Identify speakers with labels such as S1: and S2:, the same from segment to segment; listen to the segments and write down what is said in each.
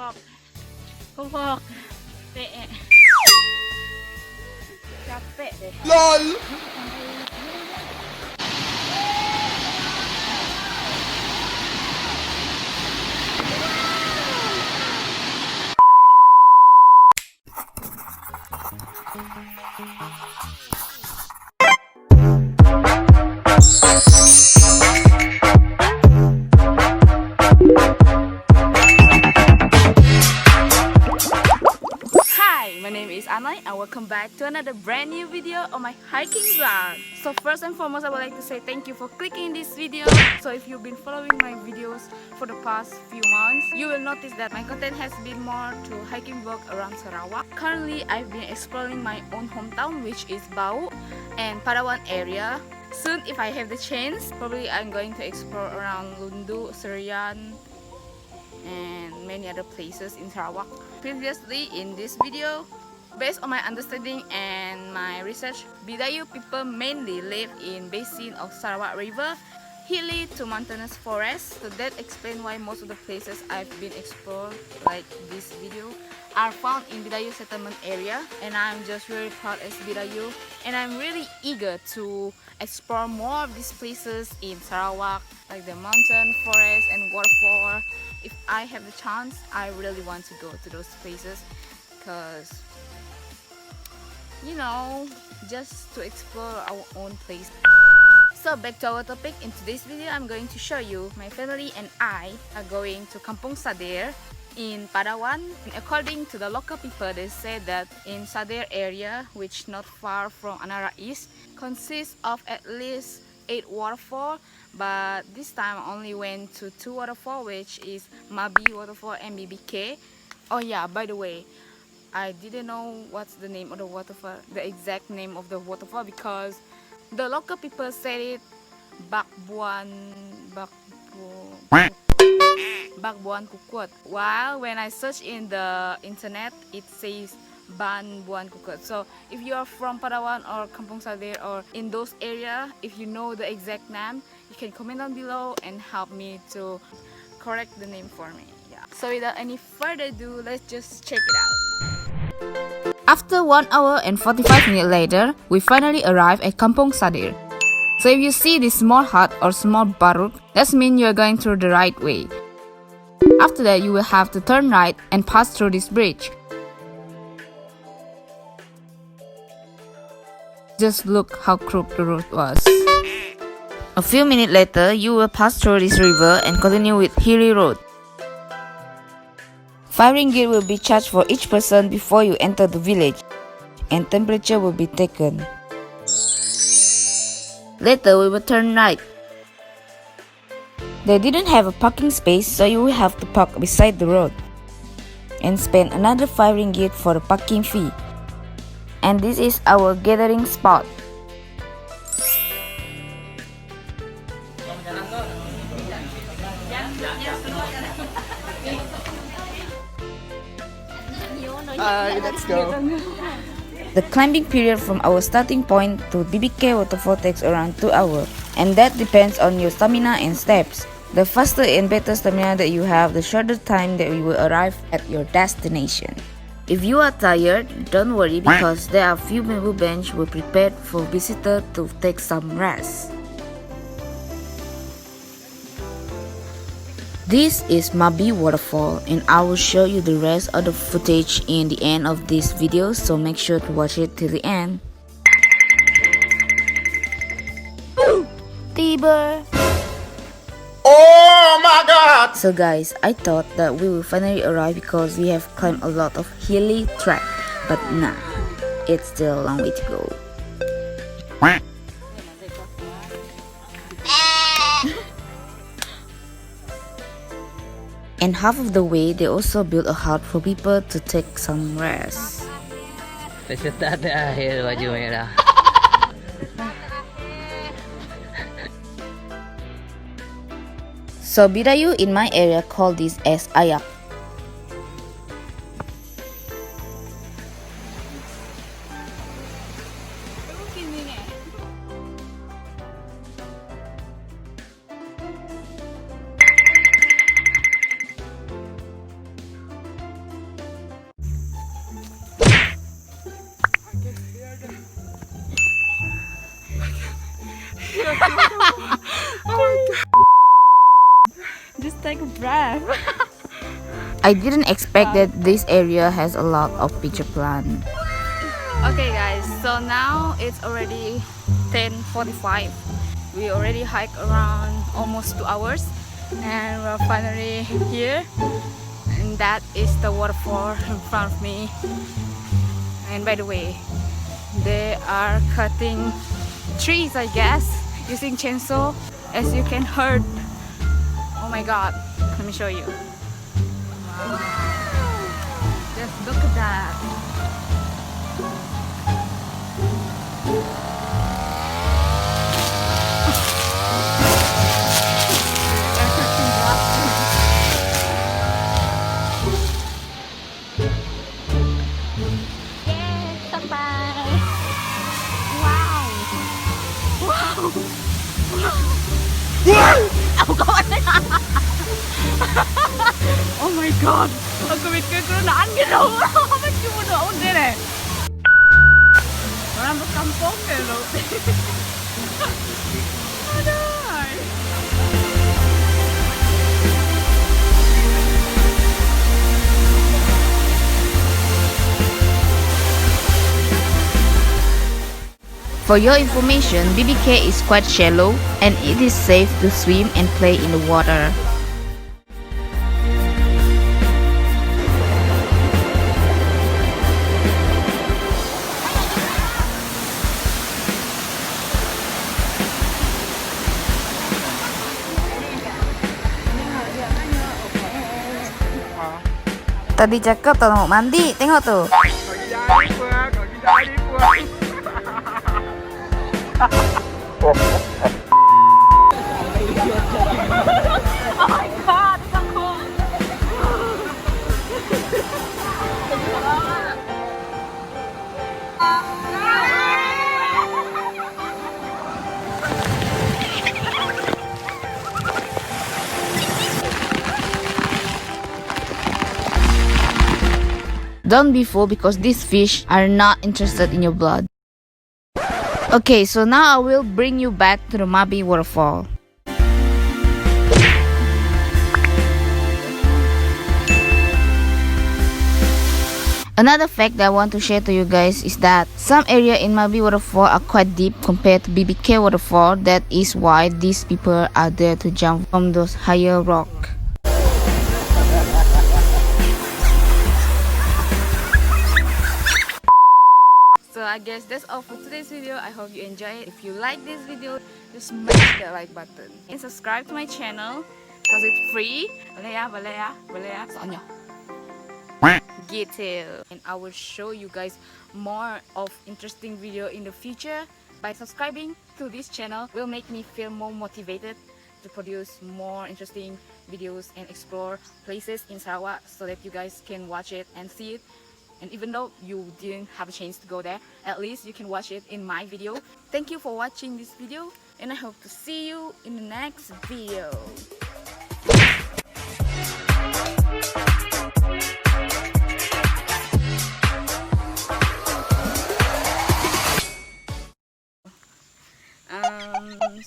S1: Pupok. Pupok. Pe. Capek deh.
S2: LOL.
S1: Hi, my name is Anai and welcome back to another brand new video on my hiking vlog. So first and foremost, I would like to say thank you for clicking this video. So if you've been following my videos for the past few months, you will notice that my content has been more to hiking vlog around Sarawak. Currently, I've been exploring my own hometown, which is Bau and Padawan area. Soon, if I have the chance, probably I'm going to explore around Lundu, Serian, and many other places in Sarawak. Previously in this video, based on my understanding and my research, Bidayu people mainly live in basin of Sarawak River, hilly to mountainous forest. So that explains why most of the places I've been explored, like this video, are found in Bidayu settlement area. And I'm just very proud as Bidayu, and I'm really eager to explore more of these places in Sarawak, like the mountain, forest, and waterfall. If I have the chance, I really want to go to those places because, you know, just to explore our own place. So back to our topic. In today's video, I'm going to show you my family and I are going to Kampung Sadir in Padawan. And according to the local people, they say that in Sadir area, which not far from Anara East, consists of at least 8 waterfalls, but this time I only went to 2 waterfalls, which is Mabi Waterfall and BBK. Oh yeah, by the way, I didn't know what's the name of the waterfall, the exact name of the waterfall, because the local people said it Bakbuan Kukuot. While when I search in the internet, it says Ban Buan Kukuot. So if you are from Padawan or Kampung Sadir or in those areas, if you know the exact name, you can comment down below and help me to correct the name for me. Yeah. So without any further ado, let's just check it out. After 1 hour and 45 minutes later, we finally arrived at Kampung Sadir. So if you see this small hut or small baruk, that means you are going through the right way. After that, you will have to turn right and pass through this bridge. Just look how crooked the road was. A few minutes later, you will pass through this river and continue with hilly road. 5 ringgit will be charged for each person before you enter the village, and temperature will be taken. Later, we will turn right. They didn't have a parking space, so you will have to park beside the road and spend another 5 ringgit for the parking fee. And this is our gathering spot.
S2: Let's go.
S1: The climbing period from our starting point to BBK waterfall takes around 2 hours, and that depends on your stamina and steps. The faster and better stamina that you have, the shorter time that you will arrive at your destination. If you are tired, don't worry, because there are few bamboo benches were prepared for visitors to take some rest. This is Mabi Waterfall, and I will show you the rest of the footage in the end of this video, so make sure to watch it till the end. Tiba!
S2: Oh my god!
S1: So guys, I thought that we will finally arrive because we have climbed a lot of hilly track, but nah, it's still a long way to go. And half of the way, they also built a hut for people to take some rest.
S3: Peserta terakhir baju merah.
S1: So Bidayu in my area call this as ayak. breath.
S4: I didn't expect that this area has a lot of pitcher plant.
S1: Okay guys, so now it's already 10:45. We already hiked around almost 2 hours and we're finally here, and that is the waterfall in front of me. And by the way, they are cutting trees, I guess, using chainsaw, as you can heard. Oh my god, let me show you. Wow. Just look at that. Oh my god, aku mikir kerenaan gitu. Macam mana udah deh. Orang berkampung deh lo. Aduh.
S4: For your information, BBK is quite shallow and it is safe to swim and play in the water. Tadi cakep tuh mau mandi, tengok tuh.
S1: Oh my god, it's so cool.
S4: Don't be fooled because these fish are not interested in your blood. Okay, so now I will bring you back to the Mabi waterfall. Another fact that I want to share to you guys is that some area in Mabi waterfall are quite deep compared to BBK waterfall. That is why these people are there to jump from those higher rock.
S1: So I guess that's all for today's video. I hope you enjoy it. If you like this video, just smash that like button and subscribe to my channel because it's free. Boleh ya, soalnya gitu. And I will show you guys more of interesting video in the future. By subscribing to this channel will make me feel more motivated to produce more interesting videos and explore places in Sarawak so that you guys can watch it and see it. And even though you didn't have a chance to go there, at least you can watch it in my video. Thank you for watching this video, and I hope to see you in the next video.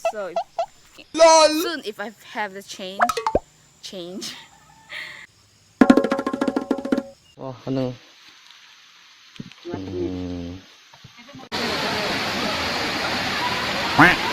S1: So soon if I have the change.
S3: Oh, ano?
S1: Quack.